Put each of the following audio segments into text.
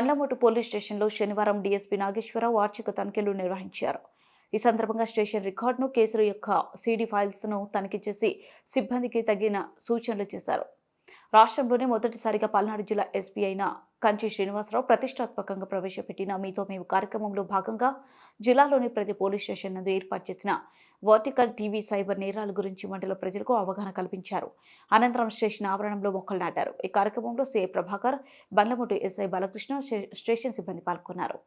బండ్లమూటు police స్టేషన్లో శనివారం DSP Nageswararao వార్షిక తనిఖీలు నిర్వహించారు. ఈ సందర్భంగా స్టేషన్ రికార్డును, కేసుల యొక్క సీడీ ఫైల్స్ను తనిఖీ చేసి సిబ్బందికి తగిన సూచనలు చేశారు. రాష్ట్రంలోనే మొదటిసారిగా పల్నాడు జిల్లా ఎస్పీ అయిన కంచి శ్రీనివాసరావు ప్రతిష్టాత్మకంగా ప్రవేశపెట్టిన మీతో మేము కార్యక్రమంలో భాగంగా జిల్లాలోని ప్రతి పోలీస్ స్టేషన్ నందు ఏర్పాటు చేసిన వర్టికల్ టీవీ సైబర్ నేరాల గురించి మండల ప్రజలకు అవగాహన కల్పించారు. అనంతరం స్టేషన్ ఆవరణంలో మొక్కలు నాటారు. ఈ కార్యక్రమంలో CI Prabhakar, Bandlamotu SI Balakrishna, station సిబ్బంది పాల్గొన్నారు.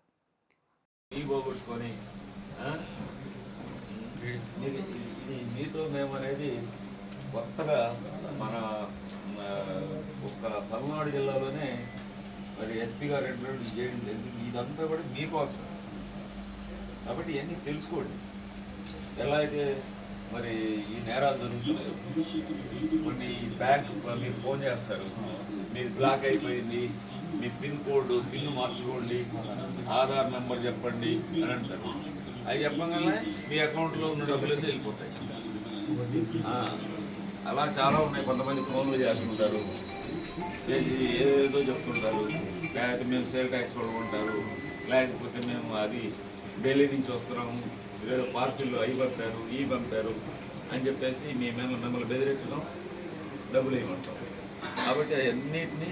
మీతో మేము అనేది కొత్తగా మన ఒక పల్నాడు జిల్లాలోనే మరి ఎస్పీ గారు ఇంట్రడ్యూస్ చేయడం జరిగింది. ఇదంతా కూడా మీకోసం కాబట్టి ఇవన్నీ తెలుసుకోండి. ఎలా అయితే మరి ఈ నేరాలు జరుగుతున్నాయి, కొన్ని బ్యాంక్ మీరు ఫోన్ చేస్తారు, మీరు బ్లాక్ అయిపోయింది, మీ పిన్ మార్చుకోండి, ఆధార్ నెంబర్ చెప్పండి అని అంటారు. అవి చెప్పగానే మీ అకౌంట్లో ఉన్న డబ్బులు అయితే వెళ్ళిపోతాయి. అలా చాలా ఉన్నాయి. కొంతమంది ఫోన్లు చేస్తుంటారు, ఏదేదో చెప్తుంటారు. లేకపోతే మేము సేల్ ట్యాక్స్ పడుకుంటారు, లేకపోతే మేము అది ఢిల్లీ నుంచి వస్తున్నాము, ఏదో పార్సిల్ అవి పంపారు, ఇవి పంపారు అని చెప్పేసి మిమ్మల్ని బెదిరించడం, డబ్బులు వేయమంటాం. కాబట్టి అన్నిటినీ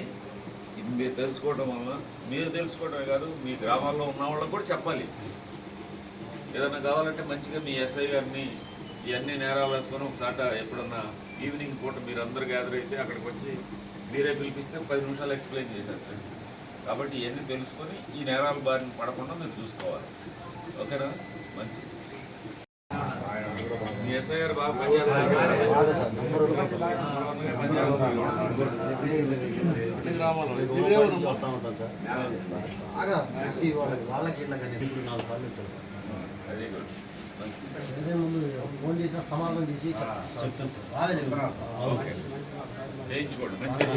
మీరు తెలుసుకోవడం వల్ల, మీరు తెలుసుకోవడమే కాదు మీ గ్రామాల్లో ఉన్న వాళ్ళకి కూడా చెప్పాలి. ఏదైనా కావాలంటే మంచిగా మీ ఎస్ఐ గారిని ఇవన్నీ నేరాలు వేసుకొని ఒకసారి ఎప్పుడన్నా ఈవినింగ్ పూట మీరు అందరు గ్యాదర్ అయితే అక్కడికి వచ్చి మీరే పిలిపిస్తే 10 నిమిషాలు ఎక్స్ప్లెయిన్ చేసేస్తాడు. కాబట్టి ఇవన్నీ తెలుసుకొని ఈ నేరాల బారిన పడకుండా మీరు చూసుకోవాలి. ఓకేనా? మంచి మీ ఎస్ఐ గారు బాగా పనిచేస్తారు. ఫోన్ చేసిన సమాధానం చేసి చెప్తాను సార్. బాగా చేయించుకోండి మంచిగా.